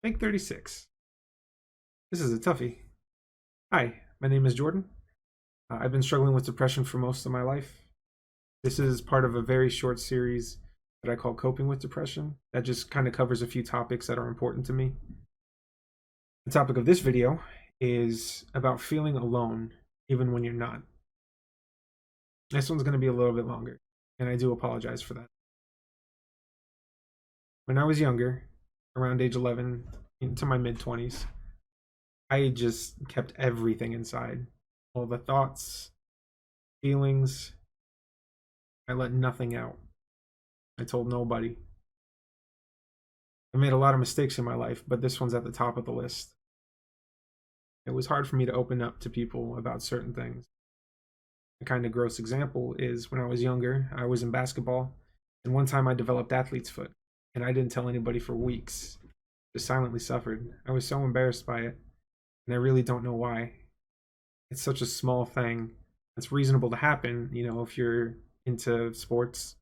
Make 36. This is a toughie. Hi, my name is Jordan. I've been struggling with depression for most of my life. This is part of a very short series that I call Coping with Depression that just kind of covers a few topics that are important to me. The topic of this video is about feeling alone even when you're not. This one's going to be a little bit longer, and I do apologize for that. When I was younger, around age 11 into my mid 20s, I just kept everything inside. All the thoughts, feelings, I let nothing out. I told nobody. I made a lot of mistakes in my life, but this one's at the top of the list. It was hard for me to open up to people about certain things. A kind of gross example is when I was younger, I was in basketball, and one time I developed athlete's foot, and I didn't tell anybody for weeks. Just silently suffered. I was so embarrassed by it, and I really don't know why. It's such a small thing. It's reasonable to happen, if you're into sports.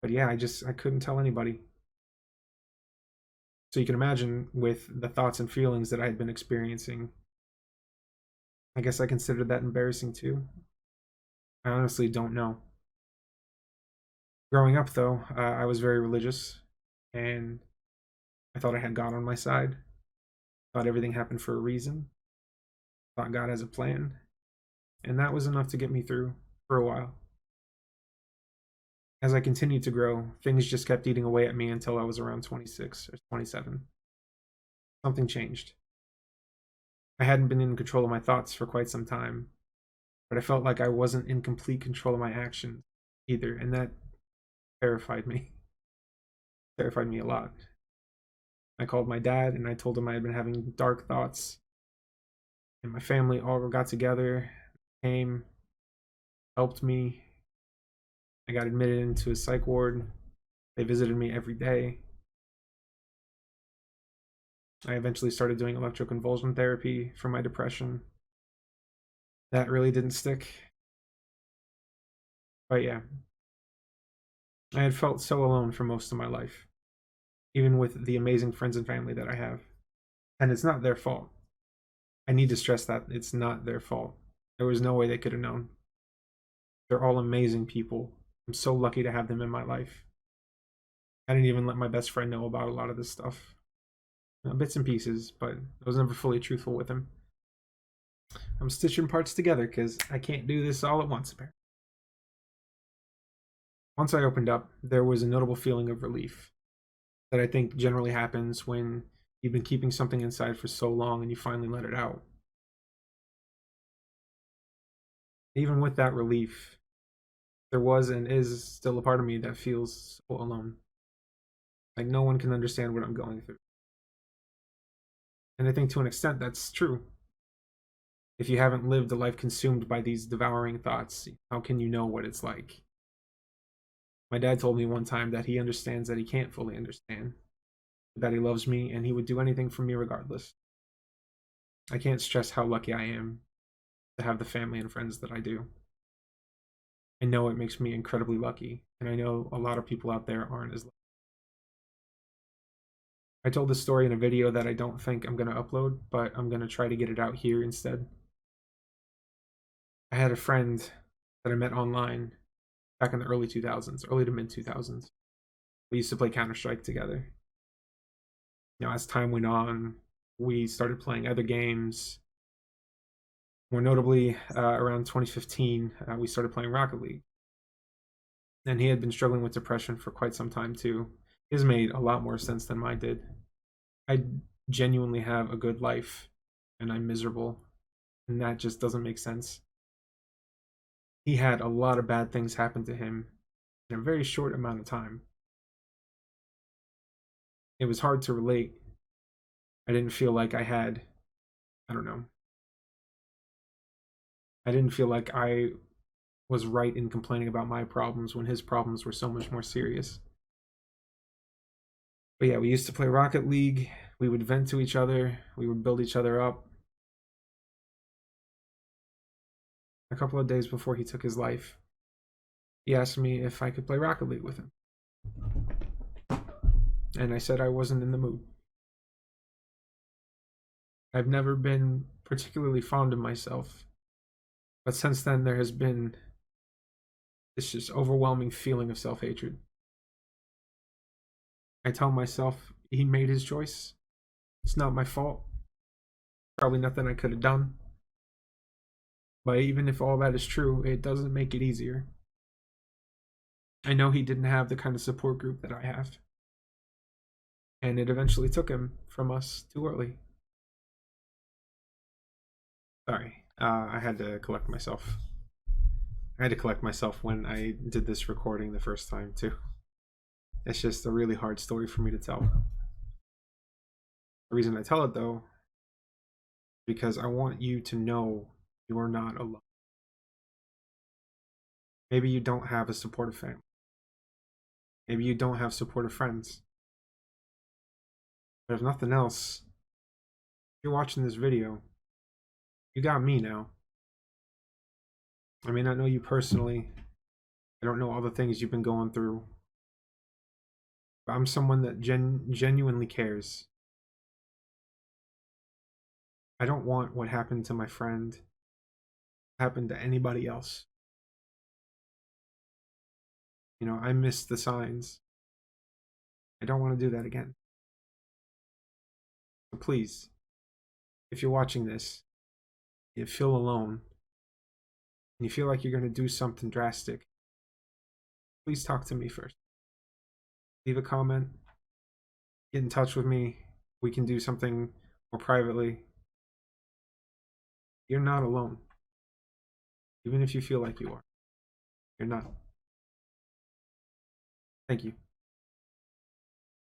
But yeah, I couldn't tell anybody. So you can imagine with the thoughts and feelings that I had been experiencing, I guess I considered that embarrassing too. I honestly don't know. Growing up, though, I was very religious, and I thought I had God on my side. Thought everything happened for a reason. Thought God has a plan, and that was enough to get me through for a while. As I continued to grow, things just kept eating away at me until I was around 26 or 27. Something changed. I hadn't been in control of my thoughts for quite some time, but I felt like I wasn't in complete control of my actions either, and that terrified me. Terrified me a lot. I called my dad and I told him I had been having dark thoughts, and my family all got together, came, helped me. I got admitted into a psych ward. They visited me every day. I eventually started doing electroconvulsion therapy for my depression. That really didn't stick. But yeah, I had felt so alone for most of my life, even with the amazing friends and family that I have. And it's not their fault. I need to stress that it's not their fault. There was no way they could have known. They're all amazing people. I'm so lucky to have them in my life. I didn't even let my best friend know about a lot of this stuff. Bits and pieces, but I was never fully truthful with him. I'm stitching parts together because I can't do this all at once, apparently. Once I opened up, there was a notable feeling of relief that I think generally happens when you've been keeping something inside for so long and you finally let it out. Even with that relief, there was and is still a part of me that feels so alone. Like no one can understand what I'm going through. And I think to an extent that's true. If you haven't lived a life consumed by these devouring thoughts, how can you know what it's like? My dad told me one time that he understands that he can't fully understand, that he loves me and he would do anything for me regardless. I can't stress how lucky I am to have the family and friends that I do. I know it makes me incredibly lucky, and I know a lot of people out there aren't as lucky. I told this story in a video that I don't think I'm going to upload, but I'm going to try to get it out here instead. I had a friend that I met online back in the early 2000s, early to mid 2000s. We used to play Counter-Strike together. As time went on, we started playing other games. More notably, around 2015, we started playing Rocket League. And he had been struggling with depression for quite some time too. His made a lot more sense than mine did. I genuinely have a good life, and I'm miserable, and that just doesn't make sense. He had a lot of bad things happen to him in a very short amount of time. It was hard to relate. I didn't feel like I don't know. I didn't feel like I was right in complaining about my problems when his problems were so much more serious. But yeah, we used to play Rocket League. We would vent to each other. We would build each other up. A couple of days before he took his life, he asked me if I could play Rocket League with him. and I said I wasn't in the mood. I've never been particularly fond of myself, but since then there has been this just overwhelming feeling of self-hatred. I tell myself he made his choice. It's not my fault. Probably nothing I could have done. But even if all that is true, it doesn't make it easier. I know he didn't have the kind of support group that I have. And it eventually took him from us too early. Sorry, I had to collect myself. I had to collect myself when I did this recording the first time, too. It's just a really hard story for me to tell. The reason I tell it, though, because I want you to know you are not alone. Maybe you don't have a supportive family. Maybe you don't have supportive friends. But if nothing else, if you're watching this video, you got me now. I may not know you personally. I don't know all the things you've been going through. But I'm someone that genuinely cares. I don't want what happened to my friend happen to anybody else. You know, I missed the signs. I don't want to do that again. So please, if you're watching this, you feel alone, and you feel like you're going to do something drastic, please talk to me first. Leave a comment, get in touch with me. We can do something more privately. You're not alone. Even if you feel like you are, you're not. Thank you.